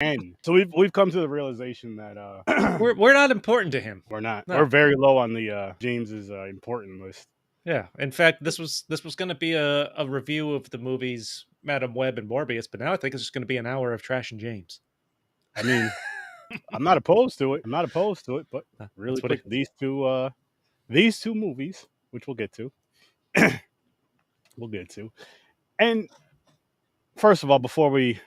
And so we've come to the realization that we're not important to him. We're not. No. We're very low on the James's important list. Yeah. In fact, this was going to be a review of the movies Madame Web and Morbius, but now I think it's just going to be an hour of Trash and James. I mean, I'm not opposed to it. But really quick, these two movies, which we'll get to, And first of all, before we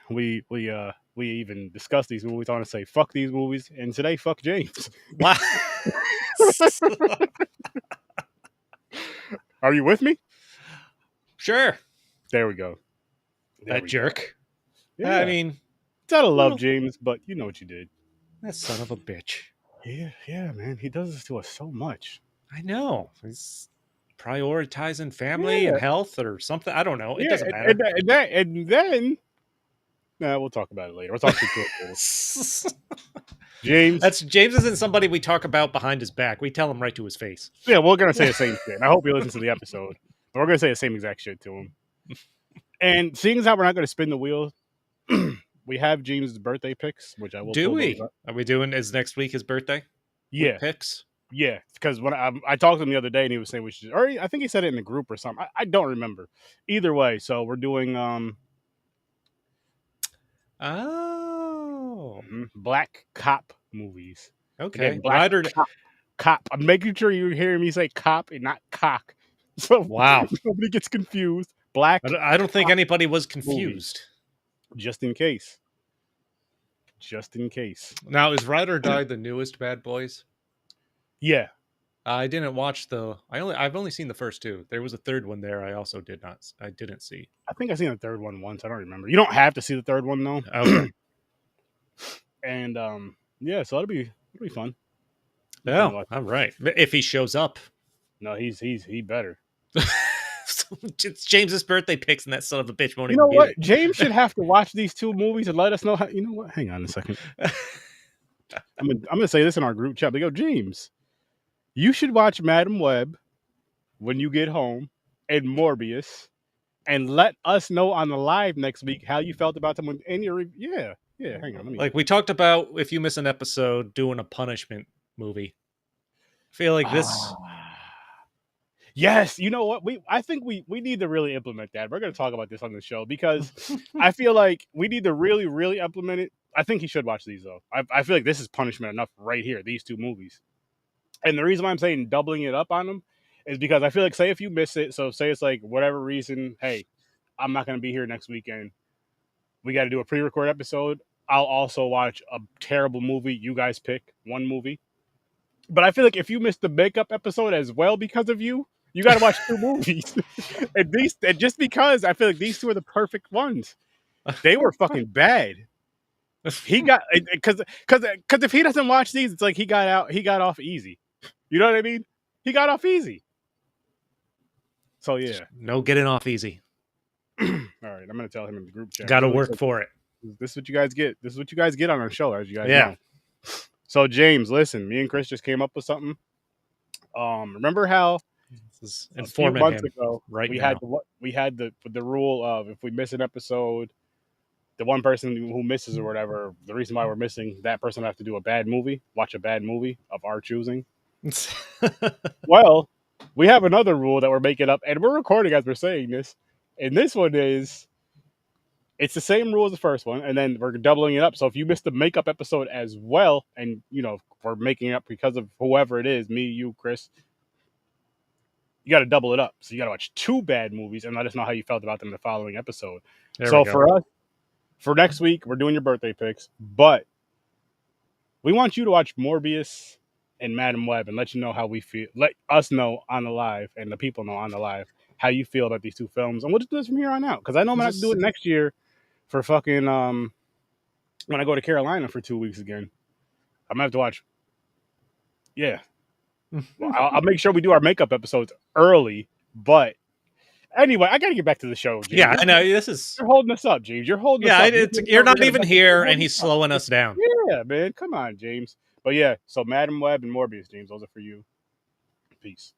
even discuss these movies, I want to say fuck these movies, and today fuck James. Wow. Are you with me? Sure. There we go. That jerk. Yeah. I mean, it's out of love, James, but you know what you did. That son of a bitch. Yeah, man. He does this to us so much. I know. He's prioritizing family and health or something. I don't know. It doesn't matter. And then we'll talk about it later. We'll talk to it later. James isn't somebody we talk about behind his back. We tell him right to his face. Yeah, we're gonna say the same shit. I hope he listens to the episode. But we're gonna say the same exact shit to him. And seeing as how we're not gonna spin the wheel, we have James' birthday picks, which I will. Do we? Are we doing? Is next week his birthday? Yeah, picks. Yeah, because when I talked to him the other day, and he was saying we should, or I think he said it in the group or something. I don't remember. Either way, so we're doing black cop movies. Okay, Again, black cop. I'm making sure you're hearing me say cop and not cock. So wow, nobody gets confused. Black. I don't think anybody was confused. Movies. Just in case. Now, is Ride or Die the newest Bad Boys? Yeah. I didn't watch I've only seen the first two. There was a third one there. I also didn't see. I think I seen the third one once. I don't remember. You don't have to see the third one though. Okay. And yeah, so that'll be fun. Yeah, all right. If he shows up. No, he better. It's James's birthday picks, and that son of a bitch won't even. You know what? James should have to watch these two movies and let us know how. You know what? Hang on a second. I'm gonna say this in our group chat. They go, James, you should watch Madame Web when you get home and Morbius, and let us know on the live next week how you felt about them. In your yeah. Hang on. Like we talked about, if you miss an episode, doing a punishment movie. I feel like this. Yes, you know what? I think we need to really implement that. We're going to talk about this on the show because I feel like we need to really, really implement it. I think he should watch these though. I feel like this is punishment enough right here. These two movies, and the reason why I'm saying doubling it up on them is because I feel like, say if you miss it, so say it's like whatever reason, hey, I'm not going to be here next weekend. We got to do a pre-record episode. I'll also watch a terrible movie. You guys pick one movie, but I feel like if you missed the makeup episode as well because of you got to watch two movies. and just because I feel like these two are the perfect ones. They were fucking bad. He got because if he doesn't watch these, it's like he got off easy. You know what I mean? He got off easy. So yeah, no getting off easy. All right, I'm gonna tell him in the group chat. Got to work for it. This is what you guys get. This is what you guys get on our show, as you guys know. So James, listen, me and Chris just came up with something. Remember how a few months ago we had the rule of if we miss an episode, the one person who misses or whatever, the reason why we're missing, that person have to do watch a bad movie of our choosing. Well, we have another rule that we're making up, and we're recording as we're saying this. And this one is, it's the same rule as the first one, and then we're doubling it up. So if you missed the makeup episode as well, and we're making it up because of whoever it is, me, you, Chris, you got to double it up. So you got to watch two bad movies and let us know how you felt about them in the following episode. So for us, for next week, we're doing your birthday picks, but we want you to watch Morbius and Madame Web and let you know how we feel. Let us know on the live and the people know on the live how you feel about these two films. And we'll just do this from here on out. Because I know I'm going to do it next year for fucking, when I go to Carolina for 2 weeks again. I'm going to have to watch. Yeah. Well, I'll make sure we do our makeup episodes early, but anyway, I got to get back to the show, James. Yeah, I know. You're holding us up, James. You're holding us up. You're not even here, and he's slowing us down. Yeah, man. Come on, James. But yeah, so Madame Web and Morbius, James, those are for you. Peace.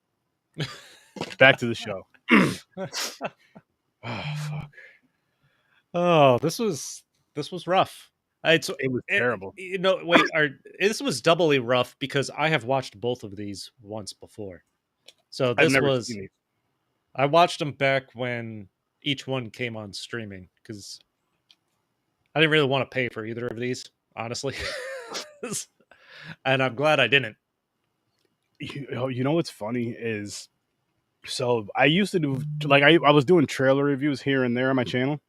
Back to the show. Oh, fuck. Oh, this was rough. It was terrible. Wait, this was doubly rough because I have watched both of these once before. So I've never seen these. I watched them back when each one came on streaming because I didn't really want to pay for either of these, honestly. And I'm glad I didn't. You know what's funny is, so I used to do, like, I was doing trailer reviews here and there on my channel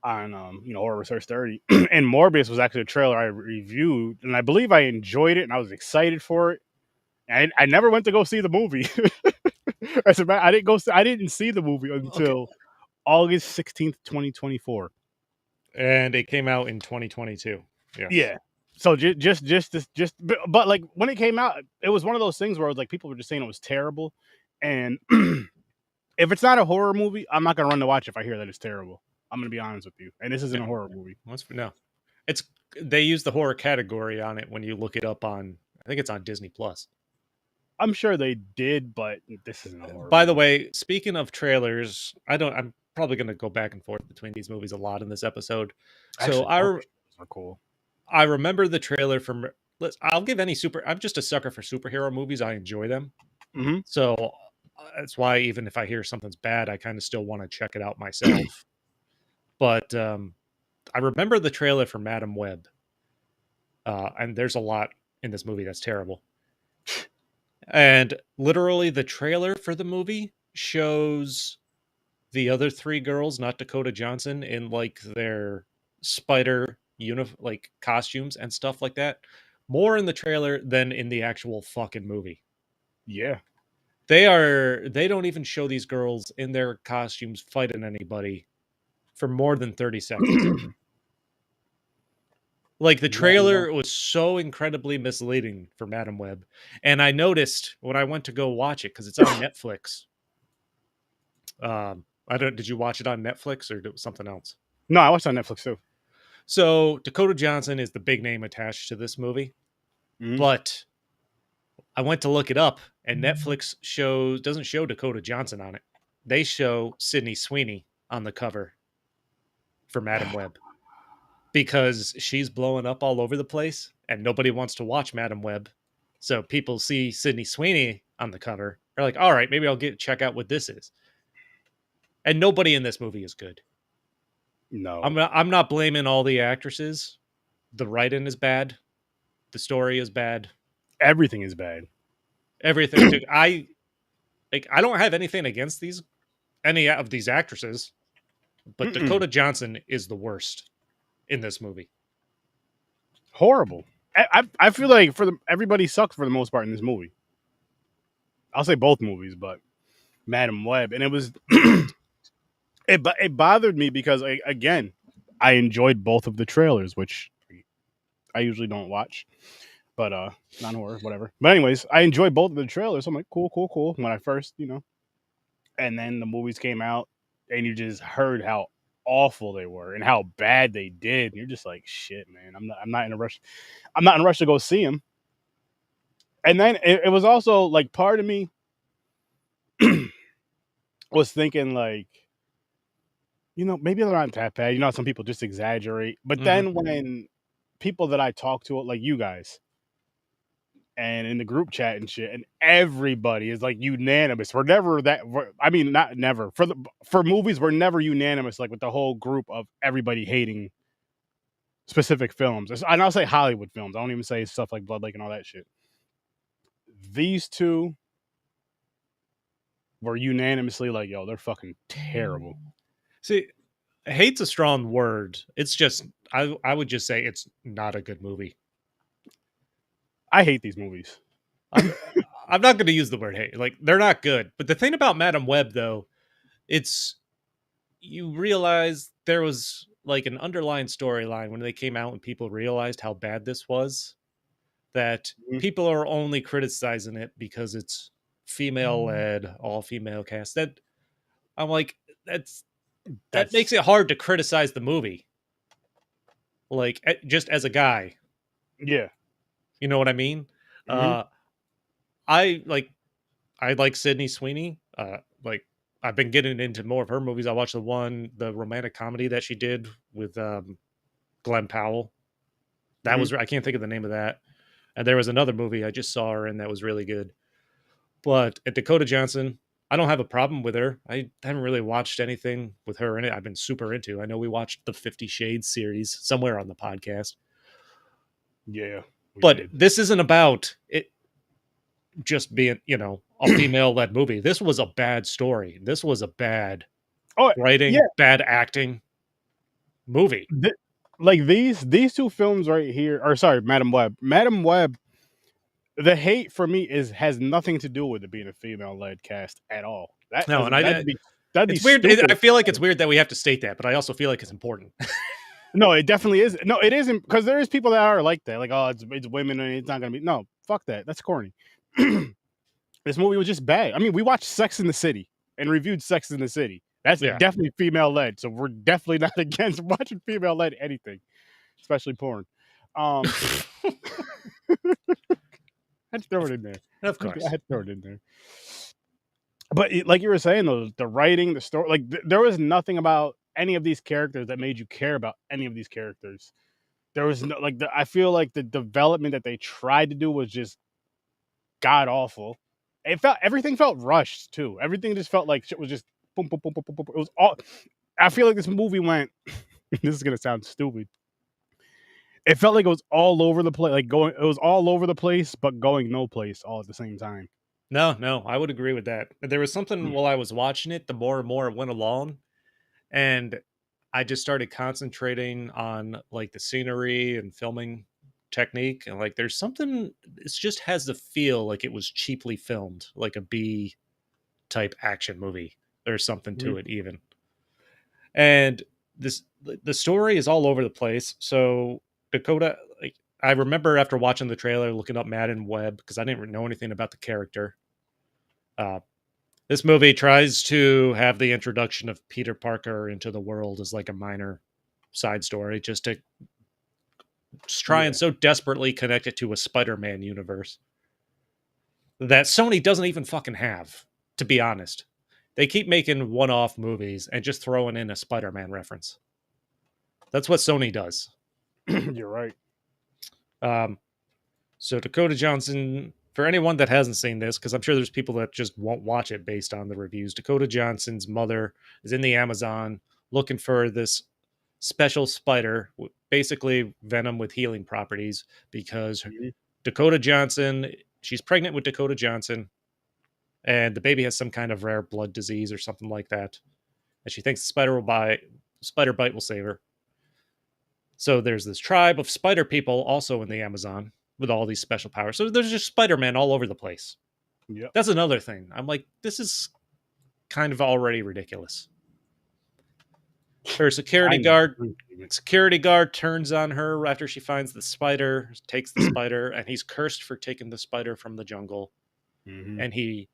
on Horror Research 30, and Morbius was actually a trailer I reviewed, and I believe I enjoyed it and I was excited for it. And I never went to go see the movie. I didn't see the movie until August 16th, 2024. And it came out in 2022. Yes. Yeah. So but like when it came out, it was one of those things where it was like people were just saying it was terrible, and if it's not a horror movie, I'm not gonna run to watch it if I hear that it's terrible. I'm gonna be honest with you, and this isn't a horror movie. No, they use the horror category on it when you look it up on. I think it's on Disney Plus. I'm sure they did, but this isn't a horror. By the way, speaking of trailers, I'm probably going to go back and forth between these movies a lot in this episode. So are cool. I remember the trailer from. I'll give any I'm just a sucker for superhero movies. I enjoy them. Mm-hmm. So that's why even if I hear something's bad, I kind of still want to check it out myself. But I remember the trailer for Madame Web. And there's a lot in this movie that's terrible. And literally the trailer for the movie shows the other three girls, not Dakota Johnson, in like their spider like costumes and stuff like that. More in the trailer than in the actual fucking movie. Yeah. They don't even show these girls in their costumes fighting anybody for more than 30 seconds. Like the trailer was so incredibly misleading for Madame Web. And I noticed when I went to go watch it, because it's on Netflix. Did you watch it on Netflix or something else? No, I watched it on Netflix too. So Dakota Johnson is the big name attached to this movie. Mm-hmm. But I went to look it up, and Netflix doesn't show Dakota Johnson on it. They show Sydney Sweeney on the cover for Madame Web. Because she's blowing up all over the place and nobody wants to watch Madame Web. So people see Sydney Sweeney on the cover. They're like, all right, maybe I'll check out what this is. And nobody in this movie is good. No. I'm not blaming all the actresses. The writing is bad. The story is bad. Everything is bad. Everything. I don't have anything against any of these actresses, but Dakota Johnson is the worst in this movie. Horrible. I feel like everybody sucked for the most part in this movie. I'll say both movies, but Madame Web, and it was it bothered me because again, I enjoyed both of the trailers, which I usually don't watch, but non-horror, whatever. But anyways, I enjoyed both of the trailers. So I'm like, cool. When I first, and then the movies came out, and you just heard how awful they were and how bad they did. And you're just like, shit, man. I'm not in a rush. I'm not in a rush to go see them. And then it was also like part of me was thinking like, maybe they're not that bad. Some people just exaggerate. But then when people that I talk to, like you guys, and in the group chat and shit, and everybody is like unanimous. We're never that. Not never. For movies, we're never unanimous. Like with the whole group of everybody hating specific films, and I'll say Hollywood films. I don't even say stuff like Blood Lake and all that shit. These two were unanimously like, yo, they're fucking terrible. See, hate's a strong word. It's just, I would just say it's not a good movie. I hate these movies. I'm not going to use the word hate. Like, they're not good. But the thing about Madame Web, though, you realize there was like an underlying storyline when they came out and people realized how bad this was, that people are only criticizing it because it's female-led, all-female cast. That I'm like, that makes it hard to criticize the movie. Like, just as a guy. Yeah. You know what I mean? I like Sydney Sweeney. Like, I've been getting into more of her movies. I watched the romantic comedy that she did with Glenn Powell. That was, I can't think of the name of that. And there was another movie I just saw her in that was really good. But at Dakota Johnson, I don't have a problem with her. I haven't really watched anything with her in it I've been super into. I know we watched the 50 Shades series somewhere on the podcast. Yeah. But this isn't about it just being, a female-led movie. This was a bad story. This was a bad writing, bad acting movie. Like these two films right here, or sorry, Madame Web. Madame Web, the hate for me has nothing to do with it being a female-led cast at all. That'd be weird. I feel like it's weird that we have to state that, but I also feel like it's important. No, it definitely is. No, it isn't, because there is people that are like that. Like, oh, it's women and it's not gonna be. No, fuck that. That's corny. This movie was just bad. I mean, we watched Sex in the City and reviewed Sex in the City. That's definitely female-led. So we're definitely not against watching female-led anything, especially porn. I had to throw it in there. Of course. I had to throw it in there. But like you were saying, though, the writing, the story, like there was nothing about any of these characters that made you care about any of these characters. There was no, like, I feel like the development that they tried to do was just god awful. Everything felt rushed too. Everything just felt like shit was just boom, boom, boom, boom, boom, boom. It was all. I feel like this movie went. This is gonna sound stupid. It felt like it was all over the place. It was all over the place, but going no place all at the same time. No, I would agree with that. There was something while I was watching it, the more and more it went along, and I just started concentrating on like the scenery and filming technique, and like there's something, it just has the feel like it was cheaply filmed, like a B type action movie. There's something to it even. And the story is all over the place. So Dakota, like, I remember after watching the trailer, looking up Madame Web because I didn't know anything about the character. This movie tries to have the introduction of Peter Parker into the world as like a minor side story, just to try and so desperately connect it to a Spider-Man universe that Sony doesn't even fucking have, to be honest. They keep making one-off movies and just throwing in a Spider-Man reference. That's what Sony does. You're right. So Dakota Johnson, for anyone that hasn't seen this, because I'm sure there's people that just won't watch it based on the reviews, Dakota Johnson's mother is in the Amazon looking for this special spider, basically venom with healing properties, because Dakota Johnson, she's pregnant with Dakota Johnson, and the baby has some kind of rare blood disease or something like that, and she thinks spider bite will save her. So there's this tribe of spider people also in the Amazon with all these special powers. So there's just Spider-Man all over the place. Yep. That's another thing. I'm like, this is kind of already ridiculous. Her security guard turns on her after she finds the spider, takes the spider, and he's cursed for taking the spider from the jungle. And he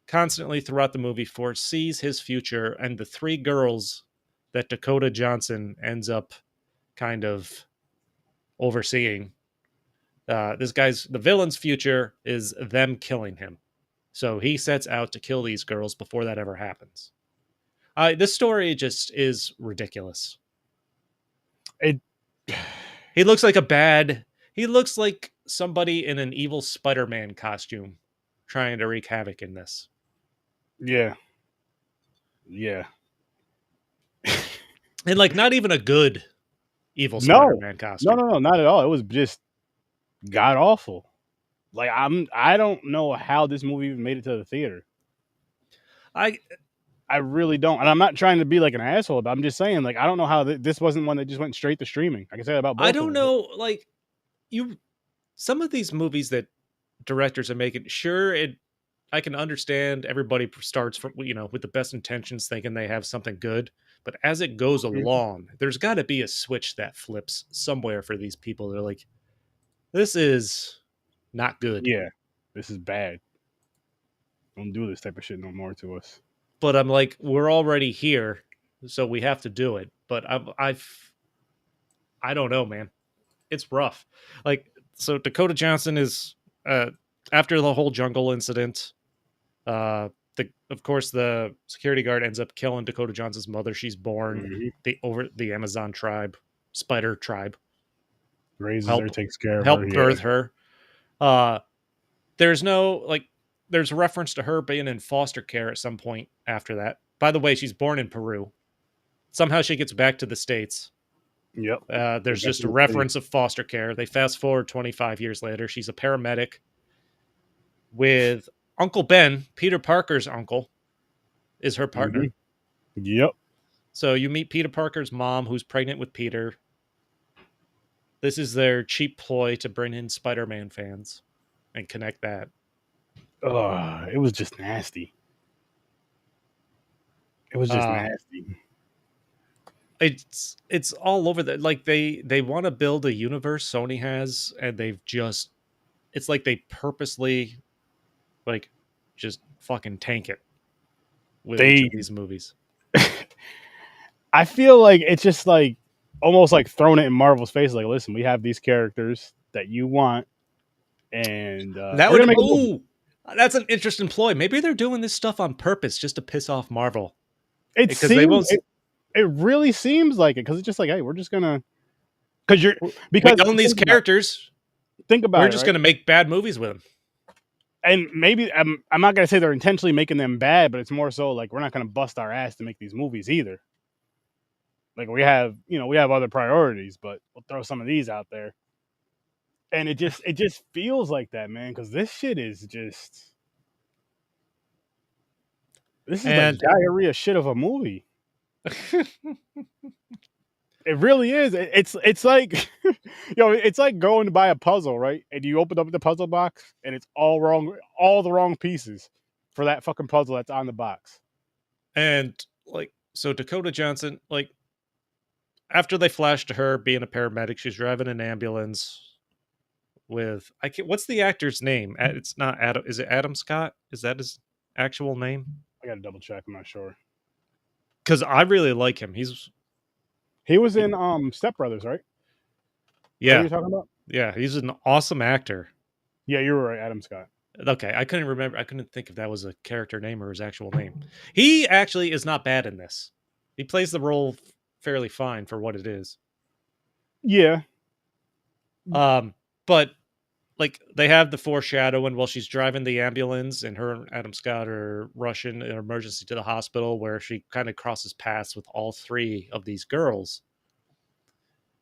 constantly throughout the movie foresees his future and the three girls that Dakota Johnson ends up kind of overseeing. The villain's future is them killing him. So he sets out to kill these girls before that ever happens. This story just is ridiculous. He looks like somebody in an evil Spider-Man costume trying to wreak havoc in this. Yeah. And like not even a good evil Spider-Man costume. No, not at all. It was just god awful. Like I don't know how this movie even made it to the theater. I really don't, and I'm not trying to be like an asshole, but I'm just saying, like, I don't know how this wasn't one that just went straight to streaming. I can say that about both. I don't know, like, some of these movies that directors are making, sure, I can understand everybody starts from, with the best intentions, thinking they have something good, but as it goes along, there's got to be a switch that flips somewhere for these people. They're like, this is not good. Yeah, this is bad. Don't do this type of shit no more to us. But I'm like, we're already here, so we have to do it. But I don't know, man. It's rough. Like, so Dakota Johnson is after the whole jungle incident. Of course, the security guard ends up killing Dakota Johnson's mother. She's born over the Amazon tribe. spider tribe. Raises her, takes care of help her. birth her. There's a reference to her being in foster care at some point after that. By the way, she's born in Peru. Somehow she gets back to the States. Yep. There's just a reference of foster care. They fast forward 25 years later. She's a paramedic with Uncle Ben, Peter Parker's uncle, is her partner. Mm-hmm. Yep. So you meet Peter Parker's mom, who's pregnant with Peter. This is their cheap ploy to bring in Spider-Man fans and connect that. It was just nasty. It was just nasty. It's all over the like they want to build a universe, Sony has, and it's like they purposely like just fucking tank it with each of these movies. I feel like it's just like almost like throwing it in Marvel's face. Like, listen, we have these characters that you want, and that's an interesting ploy. Maybe they're doing this stuff on purpose just to piss off Marvel. It really seems like it because it's just like, hey, we're just gonna we own these characters. Think about it. We're just gonna make bad movies with them. And maybe I'm not gonna say they're intentionally making them bad, but it's more so like we're not gonna bust our ass to make these movies either. Like we have other priorities, but we'll throw some of these out there. And it just feels like that, man, because this shit is just like diarrhea shit of a movie. It really is. It's like it's like going to buy a puzzle, right? And you open up the puzzle box and it's all wrong, all the wrong pieces for that fucking puzzle that's on the box. And like, so Dakota Johnson, like, after they flash to her being a paramedic, she's driving an ambulance with what's the actor's name? It's not Adam. Is it Adam Scott? Is that his actual name? I gotta double check. I'm not sure. Because I really like him. He was in Step Brothers, right? Yeah. What are you talking about? Yeah, he's an awesome actor. Yeah, you were right, Adam Scott. Okay, I couldn't remember. I couldn't think if that was a character name or his actual name. He actually is not bad in this. He plays the role fairly fine for what it is. Yeah. But like they have the foreshadowing while she's driving the ambulance, and her and Adam Scott are rushing an emergency to the hospital where she kind of crosses paths with all three of these girls.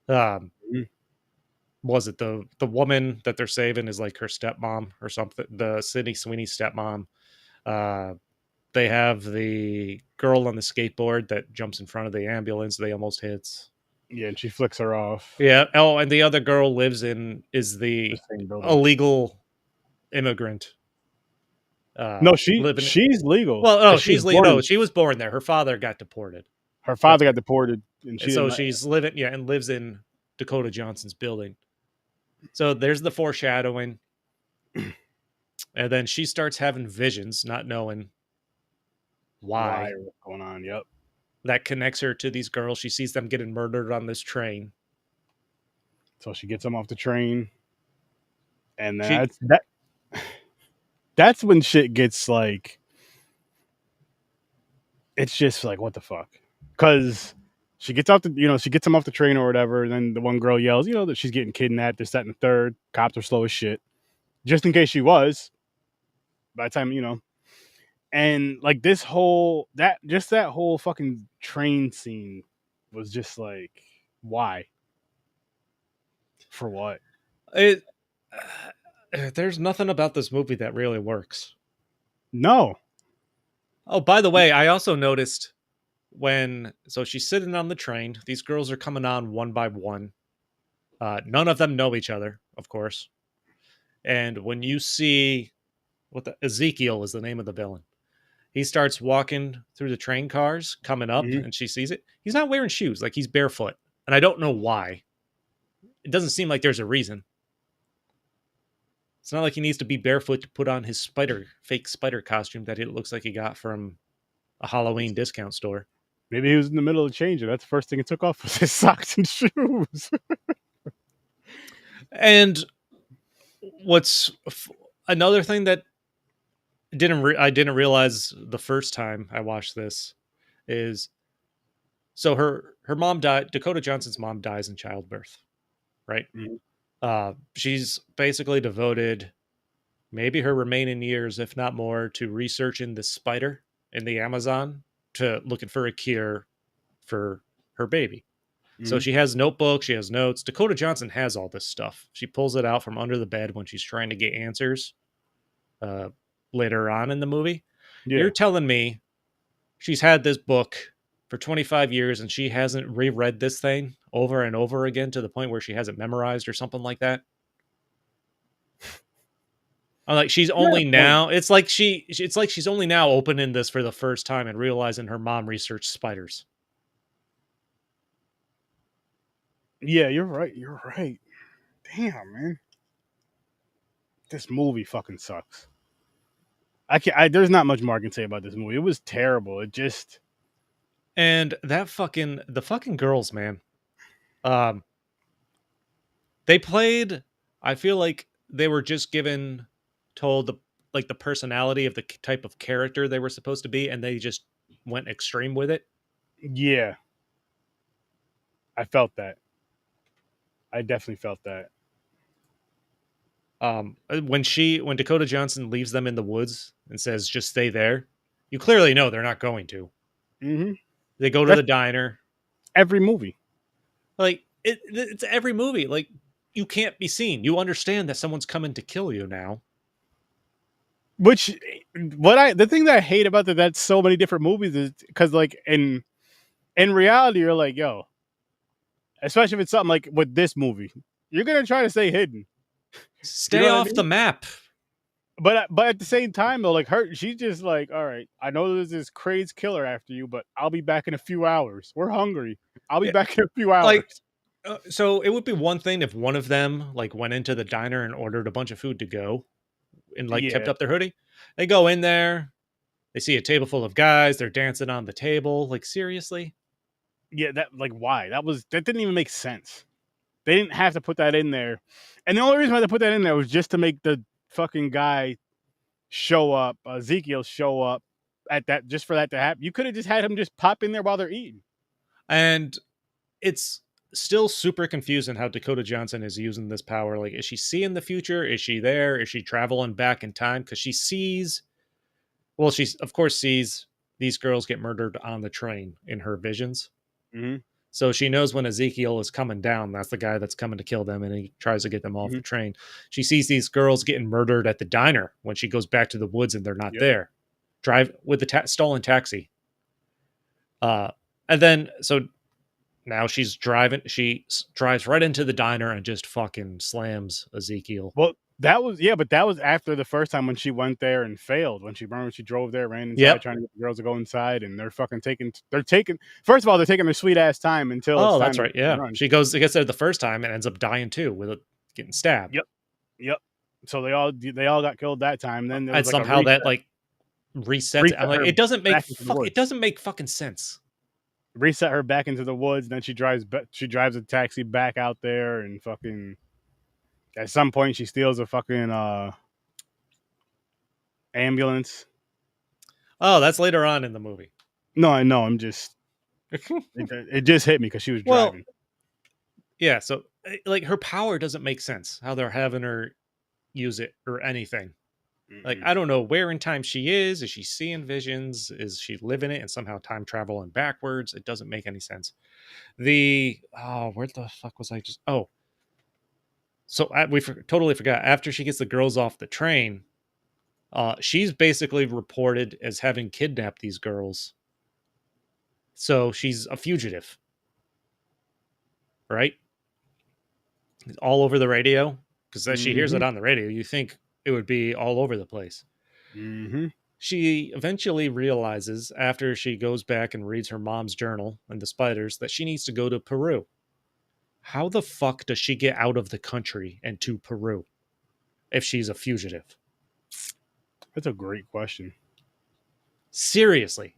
Was it the woman that they're saving is like her stepmom or something? The Sydney Sweeney stepmom. They have the girl on the skateboard that jumps in front of the ambulance. They almost hits. Yeah, and she flicks her off. Yeah. Oh, and the other girl is the illegal immigrant. No, she's legal. Well, no, she's legal. No, she was born there. Her father got deported. Her father got deported, and she's living. Yeah, and lives in Dakota Johnson's building. So there's the foreshadowing, and then she starts having visions, not knowing why what's going on. Yep. That connects her to these girls. She sees them getting murdered on this train. So she gets them off the train. And that's when shit gets like, it's just like, what the fuck? Because she gets off she gets them off the train or whatever. And then the one girl yells, that she's getting kidnapped, this, that, and the third. Cops are slow as shit. Just in case she was. By the time, and like that whole fucking train scene was just like, why? For what? There's nothing about this movie that really works. No. Oh, by the way, I also noticed so she's sitting on the train. These girls are coming on one by one. None of them know each other, of course. And when you see Ezekiel is the name of the villain. He starts walking through the train cars coming up, and she sees it. He's not wearing shoes, like he's barefoot. And I don't know why. It doesn't seem like there's a reason. It's not like he needs to be barefoot to put on his fake spider costume that it looks like he got from a Halloween discount store. Maybe he was in the middle of changing. That's the first thing he took off was his socks and shoes. And what's another thing that I didn't realize the first time I watched this is, so her her mom died. Dakota Johnson's mom dies in childbirth, right? Mm-hmm. She's basically devoted maybe her remaining years, if not more, to researching the spider in the Amazon, to looking for a cure for her baby. Mm-hmm. So she has notebooks, she has notes. Dakota Johnson has all this stuff. She pulls it out from under the bed when she's trying to get answers later on in the movie. Yeah. You're telling me she's had this book for 25 years and she hasn't reread this thing over and over again to the point where she has it memorized or something like that? I'm like, she's only now. It's like she's only now opening this for the first time and realizing her mom researched spiders. Yeah, you're right. You're right. Damn, man. This movie fucking sucks. There's not much more I can say about this movie. It was terrible. It just. And the fucking girls, man. They played. I feel like they were just told the personality of the type of character they were supposed to be, and they just went extreme with it. Yeah, I felt that. I definitely felt that. When Dakota Johnson leaves them in the woods and says, "Just stay there," you clearly know they're not going to. Mm-hmm. They go to the diner. Every movie, like it's every movie. Like, you can't be seen. You understand that someone's coming to kill you now. Which, the thing that I hate about that's so many different movies is because, like, in reality, you're like, yo, especially if it's something like with this movie, you're gonna try to stay hidden, stay off the map. But at the same time, though, like she's just like, all right, I know there's this crazy killer after you, but I'll be back in a few hours. We're hungry. I'll be back in a few hours. Like, so it would be one thing if one of them like went into the diner and ordered a bunch of food to go, and like kept up their hoodie. They go in there, they see a table full of guys, they're dancing on the table. Like, seriously? Yeah, why? That didn't even make sense. They didn't have to put that in there. And the only reason why they put that in there was just to make the fucking guy show up, Ezekiel show up at that, just for that to happen. You could have just had him just pop in there while they're eating. And it's still super confusing how Dakota Johnson is using this power. Like, is she seeing the future? Is she there? Is she traveling back in time? Because she sees, well, she of course sees these girls get murdered on the train in her visions. Mm-hmm. So she knows when Ezekiel is coming down, that's the guy that's coming to kill them, and he tries to get them off the train. She sees these girls getting murdered at the diner when she goes back to the woods and they're not there. Drive with the stolen taxi. And then, so now she drives right into the diner and just fucking slams Ezekiel. Well, that was after the first time when she went there and failed. When she drove there, ran inside trying to get the girls to go inside, and they're taking. First of all, they're taking their sweet ass time until. Oh, that's right. Yeah, she gets there the first time and ends up dying too, with it getting stabbed. Yep. So they all got killed that time. Then there was somehow that like resets. I'm like, it doesn't make fucking sense. Reset her back into the woods, and then she drives a taxi back out there, and fucking at some point she steals a fucking ambulance. Oh, that's later on in the movie. No, I know. I'm just it just hit me because she was driving. Yeah, so like her power doesn't make sense. How they're having her use it or anything. Like, I don't know where in time she is. Is she seeing visions? Is she living it and somehow time traveling backwards? It doesn't make any sense. Where the fuck was I just? Oh, so we totally forgot. After she gets the girls off the train, she's basically reported as having kidnapped these girls. So she's a fugitive, right? All over the radio, because as she hears it on the radio, you think it would be all over the place. Mm-hmm. She eventually realizes, after she goes back and reads her mom's journal and the spiders, that she needs to go to Peru. How the fuck does she get out of the country and to Peru if she's a fugitive? That's a great question. Seriously.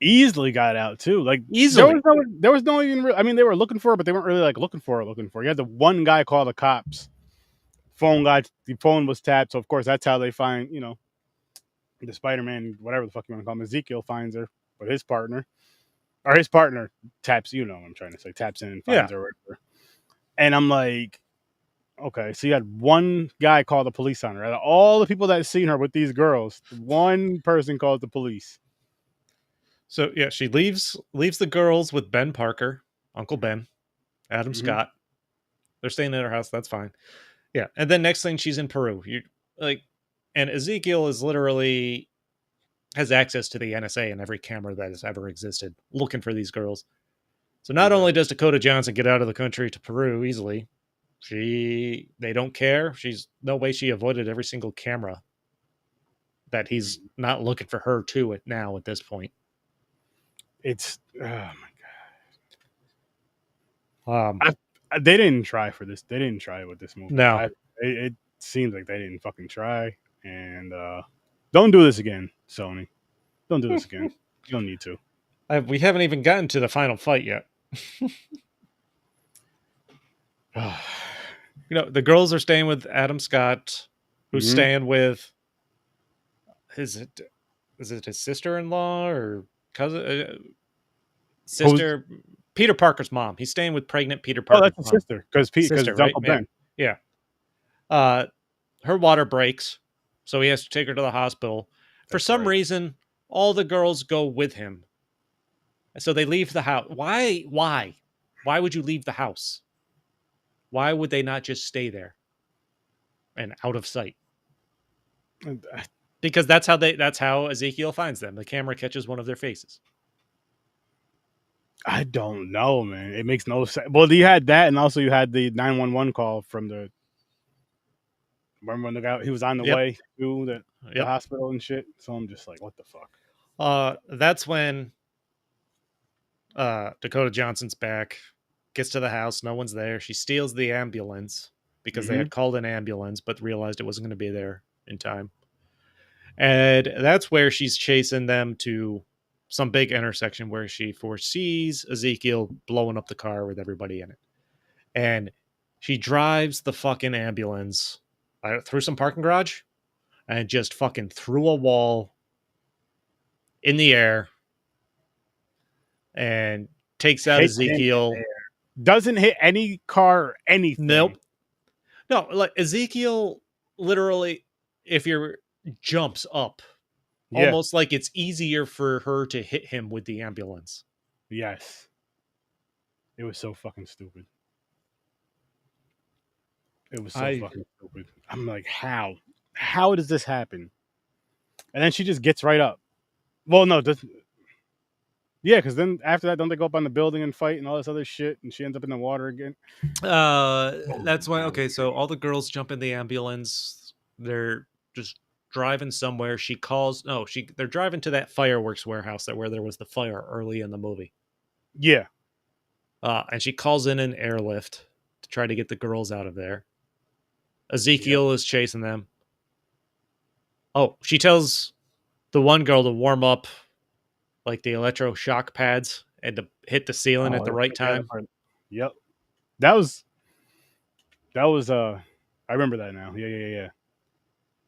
Easily got out too. Like, easily. There was no even. I mean, they were looking for her, but they weren't really like looking for her. You had the one guy call the cops. The phone was tapped, so of course that's how they find, the Spider-Man, whatever the fuck you want to call him. Ezekiel finds her with his partner. or his partner taps. You know what I'm trying to say. Taps in and finds her. Whatever. And I'm like, okay, so you had one guy call the police on her. Out of all the people that seen her with these girls, one person called the police. So yeah, she leaves the girls with Ben Parker, Uncle Ben, Adam Scott. They're staying at her house. That's fine. Yeah, and then next thing she's in Peru. You like, and Ezekiel is literally has access to the NSA and every camera that has ever existed, looking for these girls. So not only does Dakota Johnson get out of the country to Peru easily, they don't care. She's no way she avoided every single camera that he's not looking for her too now at this point. It's oh my god. They didn't try for this. They didn't try with this movie. No, it seems like they didn't fucking try. And don't do this again, Sony. Don't do this again. You don't need to. We haven't even gotten to the final fight yet. The girls are staying with Adam Scott, who's staying with is it his sister-in-law or cousin sister? Peter Parker's mom. He's staying with pregnant Peter Parker's mom. Oh, that's his sister because right? Uncle Ben. Yeah. Her water breaks, so he has to take her to the hospital. For some reason, all the girls go with him. So they leave the house. Why? Why would you leave the house? Why would they not just stay there and out of sight? Because that's how Ezekiel finds them. The camera catches one of their faces. I don't know, man. It makes no sense. Well, you had that, and also you had the 911 call from the. Remember when the guy he was on the way to the hospital and shit? So I'm just like, what the fuck? That's when Dakota Johnson's back, gets to the house, no one's there. She steals the ambulance because they had called an ambulance, but realized it wasn't going to be there in time. And that's where she's chasing them to some big intersection where she foresees Ezekiel blowing up the car with everybody in it. And she drives the fucking ambulance through some parking garage and just fucking through a wall in the air and takes out Ezekiel. Doesn't hit any car or anything. Nope. No, like Ezekiel literally, if you're jumps up, almost like it's easier for her to hit him with the ambulance. Yes. It was so fucking stupid. It was so fucking stupid. I'm like, how? How does this happen? And then she just gets right up. Well, no, yeah, because then after that, don't they go up on the building and fight and all this other shit, and she ends up in the water again? That's why. Okay, so all the girls jump in the ambulance. They're just driving somewhere. She calls. No, they're driving to that fireworks warehouse where there was the fire early in the movie. Yeah. And she calls in an airlift to try to get the girls out of there. Ezekiel is chasing them. Oh, she tells the one girl to warm up like the electroshock pads and to hit the ceiling at the right time. Yep. That was I remember that now. Yeah.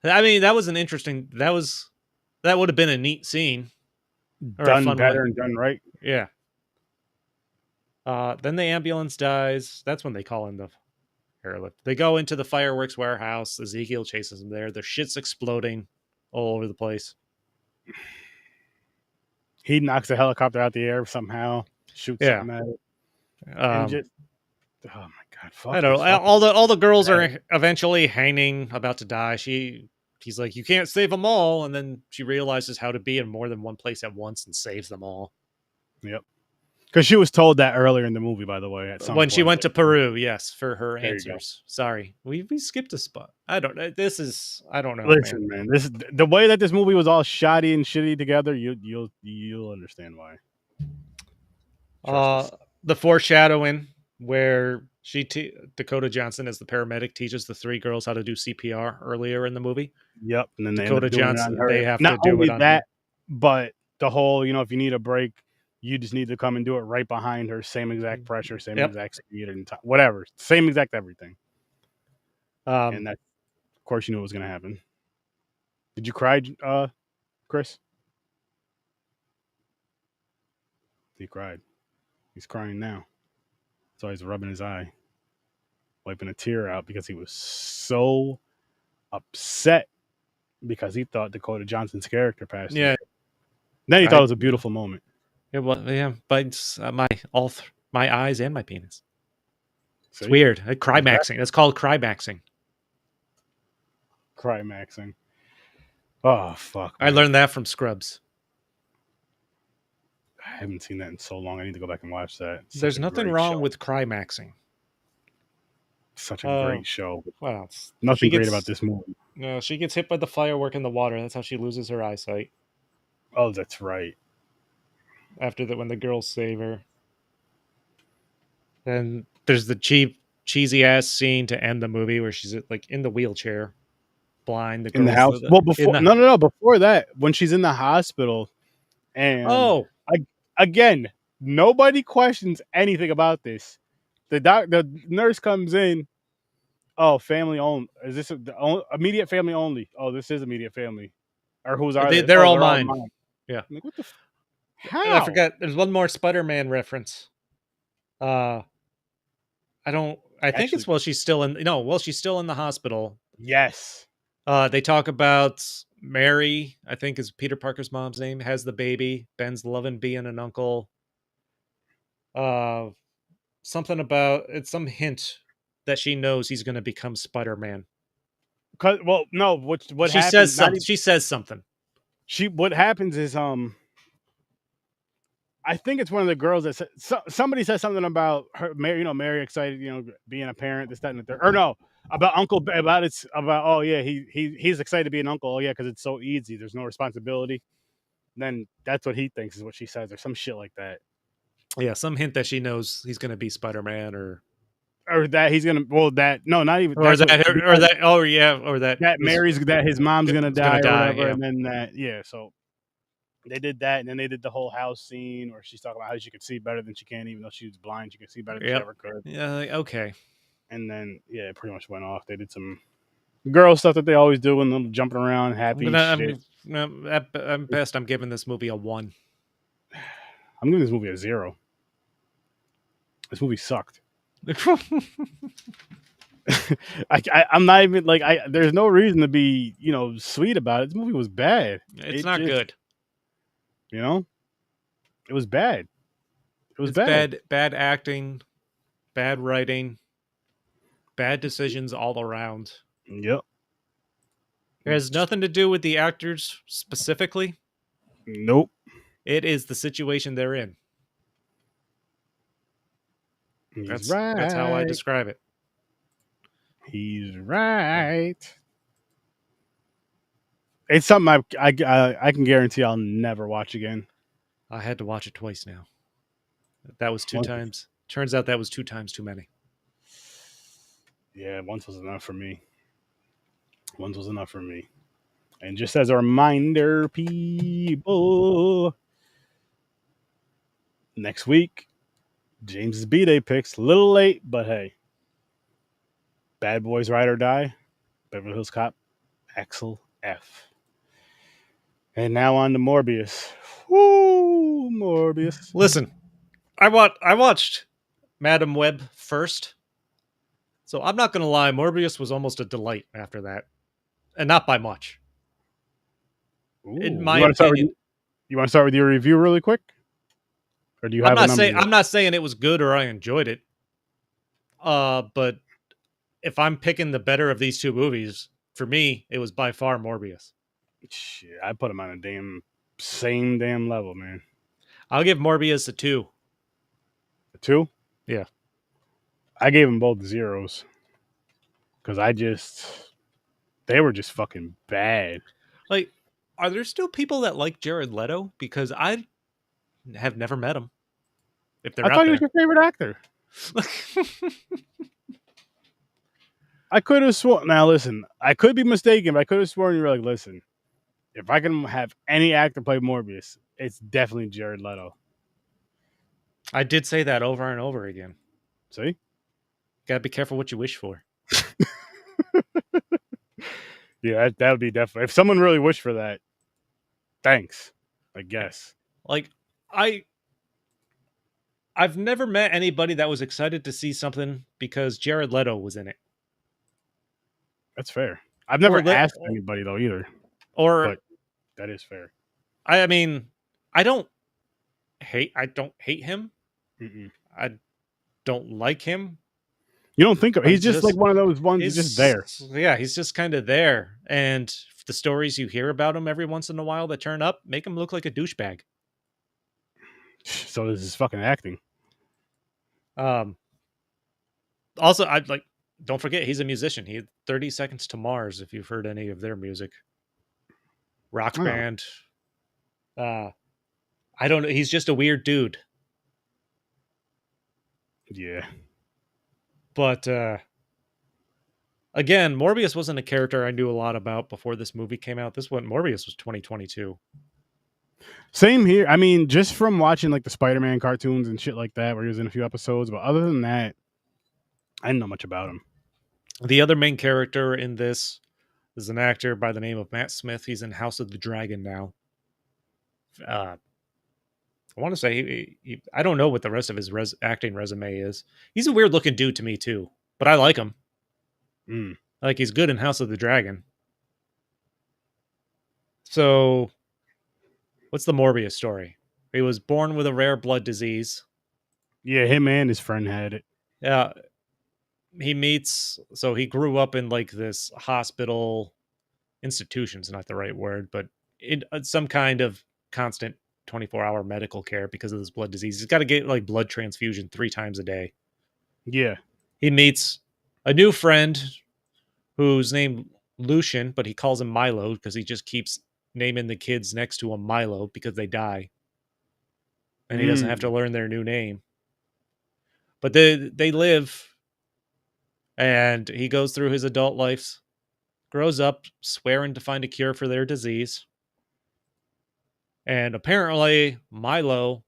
I mean, that was an interesting that would have been a neat scene. Done better and done right. Yeah. Then the ambulance dies. That's when they call in the airlift. They go into the fireworks warehouse. Ezekiel chases them there. Their shit's exploding all over the place. He knocks the helicopter out the air somehow. Shoots something at it. And just, oh my god! Fuck I don't know. All the girls are eventually hanging, about to die. He's like, you can't save them all, and then she realizes how to be in more than one place at once and saves them all. Yep. Because she was told that earlier in the movie, by the way. At some when point. She went to Peru, yes, for her answers. Sorry, we skipped a spot. I don't know. I don't know. Listen, man. This is the way that this movie was all shoddy and shitty together. You'll understand why. The foreshadowing where Dakota Johnson as the paramedic teaches the three girls how to do CPR earlier in the movie. Yep, and then Dakota Johnson, they have not to do only it on that, her. But the whole, if you need a break, you just need to come and do it right behind her. Same exact pressure, same exact speed, and whatever, same exact everything. And that, of course, you knew it was going to happen. Did you cry, Chris? He cried. He's crying now. So he's rubbing his eye, wiping a tear out because he was so upset because he thought Dakota Johnson's character passed away. Then he thought it was a beautiful moment. It was, bites my eyes and my penis. See? It's weird. Climaxing. That's called climaxing. Climaxing. Oh fuck! Man. I learned that from Scrubs. I haven't seen that in so long. I need to go back and watch that. There's nothing wrong with climaxing. Such a great show. Wow, nothing great about this movie. No, she gets hit by the firework in the water. That's how she loses her eyesight. Oh, that's right. After that, when the girls save her, then there's the cheesy ass scene to end the movie where she's like in the wheelchair, blind. In the house. Well, before no. Before that, when she's in the hospital, and again, nobody questions anything about this. The nurse comes in. Oh, family only. Is this immediate family only? Oh, this is immediate family. Or who's are they? They're all mine. Yeah. I'm like, what the? How? I forgot. There's one more Spider-Man reference. I think it's while she's still in. No, while she's still in the hospital. Yes. They talk about Mary. I think is Peter Parker's mom's name. Has the baby. Ben's loving being an uncle. Something about it's some hint that she knows he's going to become Spider-Man. Well, no. What she happens, says something. She says something. What happens is I think it's one of the girls that said, somebody said something about her, Mary, Mary excited, being a parent, this, that, and the third. Or no, about Uncle, oh yeah, he's excited to be an uncle. Oh yeah, because it's so easy. There's no responsibility. And then that's what he thinks is what she says, or some shit like that. Yeah, some hint that she knows he's going to be Spider-Man, or that he's gonna. Well, that no, not even. Or that. Oh yeah, or that. That Mary's that his mom's gonna die, or whatever, yeah. And then that, yeah. So. They did that, and then they did the whole house scene where she's talking about how she could see better than she can, even though she was blind. She could see better than she ever could. Yeah, okay. And then, yeah, it pretty much went off. They did some girl stuff that they always do, and them jumping around, happy shit. I'm best. I'm giving this movie a 1. I'm giving this movie a 0. This movie sucked. I'm not even like there's no reason to be sweet about it. This movie was bad. It's not good. It was bad. It was bad. Bad acting, bad writing, bad decisions all around. Yep. It has nothing to do with the actors specifically. Nope. It is the situation they're in. That's right. That's how I describe it. He's right. It's something I can guarantee I'll never watch again. I had to watch it twice now. That was 2 times. Turns out that was 2 times too many. Yeah, once was enough for me. And just as a reminder, people, next week, James's B-Day picks. A little late, but hey. Bad Boys Ride or Die, Beverly Hills Cop, Axel F. And now on to Morbius. Woo, Morbius. Listen, I watched Madame Web first, so I'm not going to lie. Morbius was almost a delight after that, and not by much. Ooh, in my opinion. You want to start with your review really quick? Or do you have I'm not saying it was good or I enjoyed it. But if I'm picking the better of these 2 movies, for me, it was by far Morbius. Shit, I put him on a same damn level, man. I'll give Morbius a 2. A 2? Yeah. I gave them both 0s. Because they were just fucking bad. Like, are there still people that like Jared Leto? Because I have never met him. If they're I thought he was your favorite actor. I could have sworn. Now, listen, I could be mistaken, but I could have sworn you were like, listen, if I can have any actor play Morbius, it's definitely Jared Leto. I did say that over and over again. See? Gotta be careful what you wish for. Yeah, that would be definitely. If someone really wished for that, thanks, I guess. Like, I I've never met anybody that was excited to see something because Jared Leto was in it. That's fair. I've never asked anybody though either. But that is fair. I mean, I don't hate him. Mm-mm. I don't like him. You don't think he's just like one of those ones that's just there. Yeah, he's just kind of there. And the stories you hear about him every once in a while that turn up make him look like a douchebag. So this is fucking acting. Also, I'd like, don't forget he's a musician. He had 30 Seconds to Mars, if you've heard any of their music. Rock band. I don't know. He's just a weird dude. Yeah. But again, Morbius wasn't a character I knew a lot about before this movie came out. Morbius was 2022. Same here. I mean, just from watching like the Spider-Man cartoons and shit like that, where he was in a few episodes, but other than that, I didn't know much about him. The other main character in this is an actor by the name of Matt Smith. He's in House of the Dragon now. I want to say I don't know what the rest of his acting resume is. He's a weird looking dude to me too, but I like him. Like he's good in House of the Dragon. So, what's the Morbius story? He was born with a rare blood disease. Yeah, him and his friend had it. Yeah. He grew up in like this hospital, institution's not the right word, but in some kind of constant 24-hour medical care because of this blood disease. He's got to get like blood transfusion 3 times a day. Yeah. He meets a new friend who's named Lucian, but he calls him Milo because he just keeps naming the kids next to him Milo because they die. And he doesn't have to learn their new name. But they live, and he goes through his adult life, grows up swearing to find a cure for their disease. And apparently Milo,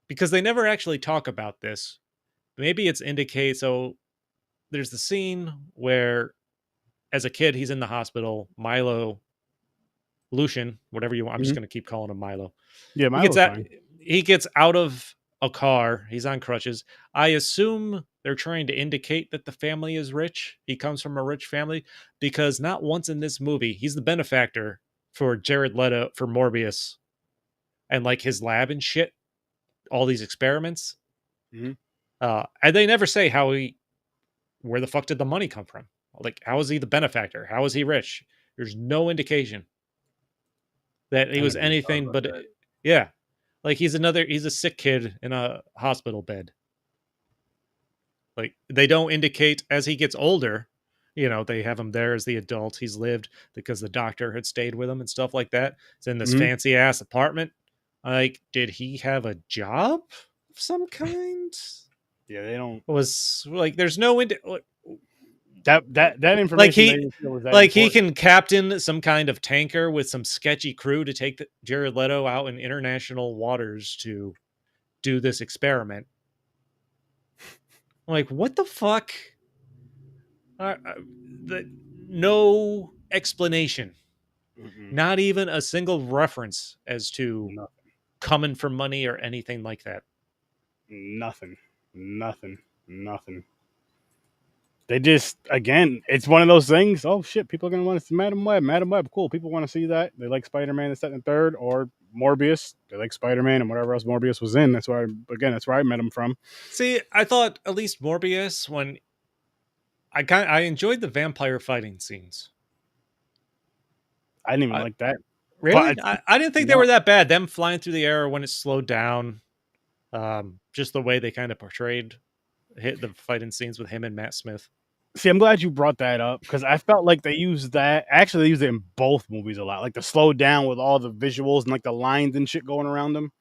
because they never actually talk about this, maybe it's indicates, so there's the scene where as a kid he's in the hospital, Lucian, whatever you want, I'm just going to keep calling him Milo. Yeah, Milo's fine. He gets out of a car, he's on crutches. I assume they're trying to indicate that the family is rich. He comes from a rich family because not once in this movie, he's the benefactor for Jared Leto, for Morbius, and like his lab and shit, all these experiments. And they never say where the fuck did the money come from? Like, how is he the benefactor? How is he rich? There's no indication that he was anything but yeah. Like he's a sick kid in a hospital bed. Like they don't indicate as he gets older, they have him there as the adult. He's lived because the doctor had stayed with him and stuff like that. It's in this fancy ass apartment. Like, did he have a job of some kind? Yeah, they don't. Was like, there's no that information. Like he can captain some kind of tanker with some sketchy crew to take Jared Leto out in international waters to do this experiment. Like, what the fuck? No explanation. Not even a single reference as to coming for money or anything like that. Nothing. They just, again, it's one of those things. Oh shit, people are gonna want to see Madame Web, cool. People want to see that. They like Spider-Man the second and third, or Morbius. They like Spider-Man and whatever else Morbius was in. That's where I met him from. See, I thought at least Morbius, when I enjoyed the vampire fighting scenes. I didn't even like that. Really? I didn't think they were that bad. Them flying through the air when it slowed down. Just the way they kind of portrayed the fighting scenes with him and Matt Smith. See, I'm glad you brought that up because I felt like they used that. Actually, they used it in both movies a lot. Like the slow down with all the visuals and like the lines and shit going around them.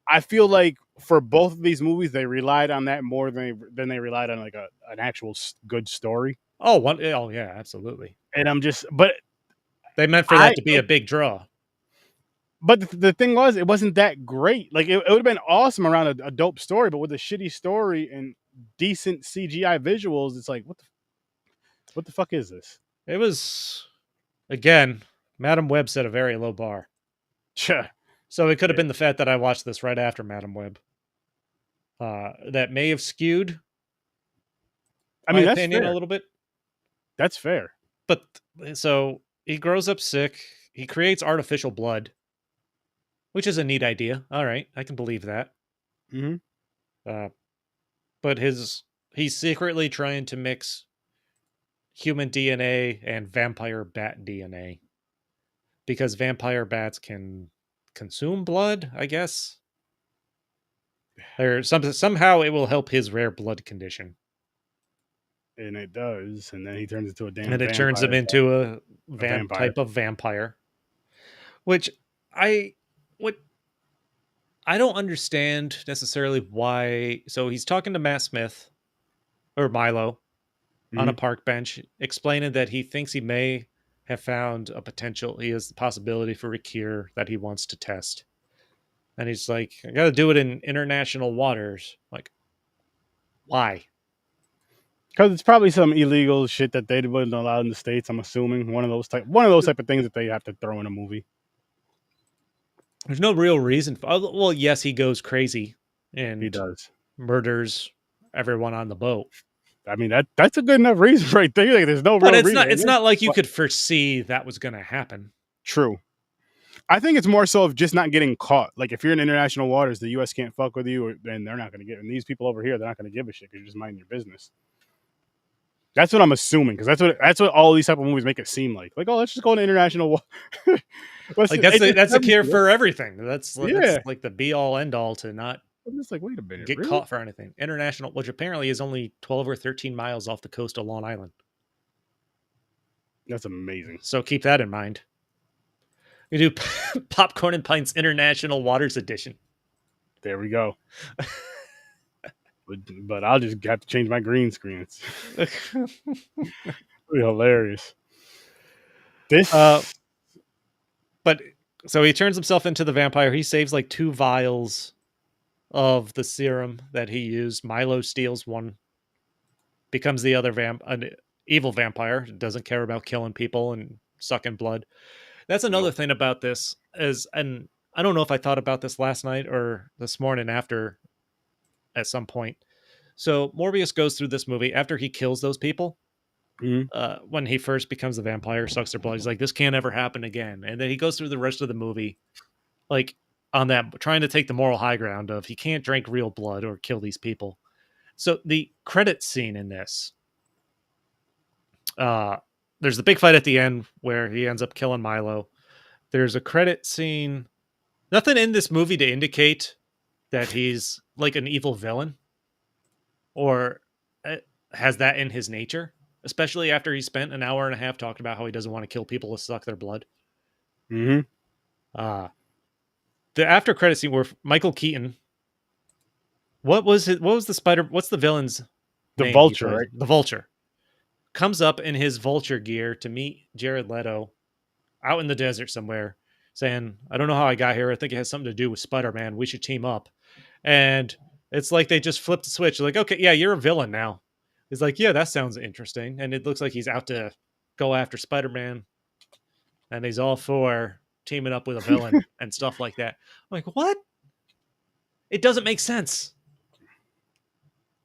I feel like for both of these movies, they relied on that more than they relied on like an actual good story. Oh yeah, absolutely. And but they meant for that to be a big draw. But the thing was, it wasn't that great. Like it would have been awesome around a dope story, but with a shitty story and decent CGI visuals, it's like what the fuck is this? It was, again, Madame Web set a very low bar. Sure. So it could have been the fact that I watched this right after Madame Web. that may have skewed my opinion fair. A little bit. That's fair. But so he grows up sick. He creates artificial blood, which is a neat idea. All right, I can believe that. But he's secretly trying to mix human DNA and vampire bat DNA because vampire bats can consume blood, I guess. Or somehow it will help his rare blood condition. And it does, and then he turns into a damn and it turns him into a vampire type of vampire. Which I don't understand necessarily why. So he's talking to Matt Smith or Milo on a park bench, explaining that he thinks he may have found he has the possibility for a cure that he wants to test. And he's like, I got to do it in international waters. Like, why? Because it's probably some illegal shit that they wouldn't allow in the States. I'm assuming one of those type of things that they have to throw in a movie. There's no real reason. Well, yes, he goes crazy and he does murders everyone on the boat. I mean, that's a good enough reason right there. Like, there's no real reason. It's not like you could foresee that was going to happen. True. I think it's more so of just not getting caught. Like, if you're in international waters, the U.S. can't fuck with you, then they're not going to get. And these people over here, they're not going to give a shit because you're just minding your business. That's what I'm assuming, because that's what all these type of movies make it seem like. Like, oh, let's just go into international water. Like that's a cure for everything. That's like the be all end all to not. I'm just like, wait a minute, get caught for anything. International, which apparently is only 12 or 13 miles off the coast of Long Island. That's amazing. So keep that in mind. We do Popcorn and Pints International Waters Edition. There we go. But I'll just have to change my green screen. It's hilarious. But so he turns himself into the vampire. He saves like 2 vials of the serum that he used. Milo steals one, becomes the other an evil vampire. Doesn't care about killing people and sucking blood. That's another thing about this and I don't know if I thought about this last night or this morning after at some point. So Morbius goes through this movie after he kills those people. When he first becomes a vampire, sucks their blood. He's like, this can't ever happen again. And then he goes through the rest of the movie, like on that, trying to take the moral high ground of he can't drink real blood or kill these people. So the credit scene in this, there's the big fight at the end where he ends up killing Milo. There's a credit scene. Nothing in this movie to indicate that he's like an evil villain or has that in his nature, especially after he spent an hour and a half talking about how he doesn't want to kill people to suck their blood. The after credit scene where Michael Keaton, what's the villain's name? Vulture, right? The Vulture comes up in his Vulture gear to meet Jared Leto out in the desert somewhere, saying, I don't know how I got here. I think it has something to do with Spider-Man. We should team up. And it's like they just flipped the switch. They're like, okay, yeah, you're a villain now. He's like, yeah, that sounds interesting. And it looks like he's out to go after Spider-Man. And he's all for teaming up with a villain and stuff like that. I'm like, what? It doesn't make sense.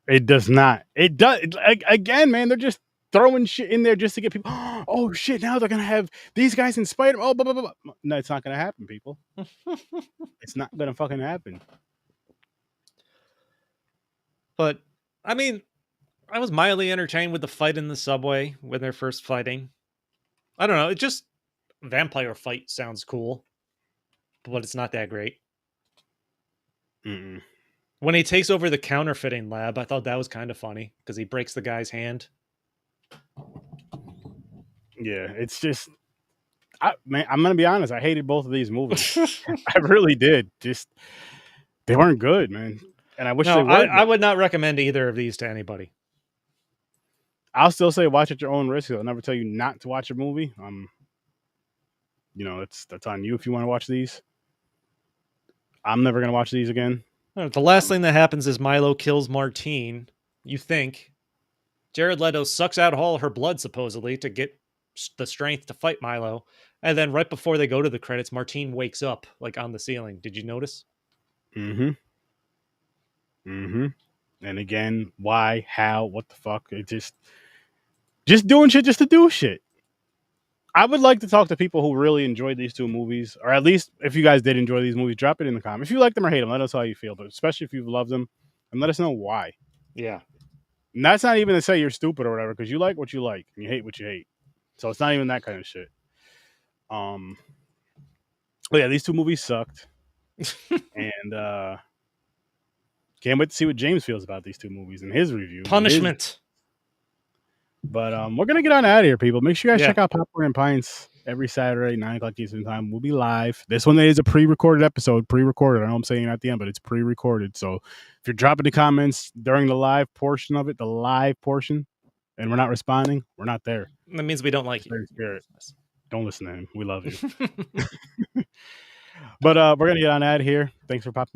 It does not. It does. Again, man, they're just throwing shit in there just to get people. Oh, shit, now they're going to have these guys in Spider-Man. Oh, blah, blah, blah. No, it's not going to happen, people. It's not going to fucking happen. But, I mean, I was mildly entertained with the fight in the subway when they're first fighting. I don't know. It just vampire fight sounds cool, but it's not that great. When he takes over the counterfeiting lab, I thought that was kind of funny because he breaks the guy's hand. Yeah, it's just, man, I'm gonna be honest. I hated both of these movies. I really did. Just they weren't good, man. And I wish they were. I would not recommend either of these to anybody. I'll still say watch at your own risk. I'll never tell you not to watch a movie. That's on you if you want to watch these. I'm never gonna watch these again. The last thing that happens is Milo kills Martine. You think Jared Leto sucks out all her blood supposedly to get the strength to fight Milo, and then right before they go to the credits, Martine wakes up like on the ceiling. Did you notice? Mm-hmm. And again, why, how, what the fuck? It just doing shit just to do shit. I would like to talk to people who really enjoyed these two movies, or at least if you guys did enjoy these movies, drop it in the comments. If you like them or hate them, let us know how you feel, but especially if you love them, and let us know why. Yeah. And that's not even to say you're stupid or whatever, because you like what you like and you hate what you hate. So it's not even that kind of shit. But yeah, these two movies sucked. And can't wait to see what James feels about these two movies and his review. Punishment. But we're gonna get on out of here, people. Make sure you guys check out Popcorn Pints every Saturday, 9:00 Eastern time. We'll be live. This one is a pre-recorded episode. Pre-recorded. I know I'm saying it at the end, but it's pre-recorded. So if you're dropping the comments during the live portion of it, the live portion, and we're not responding, we're not there. That means we don't like you. Don't listen to him. We love you. But we're gonna get on out of here. Thanks for popping.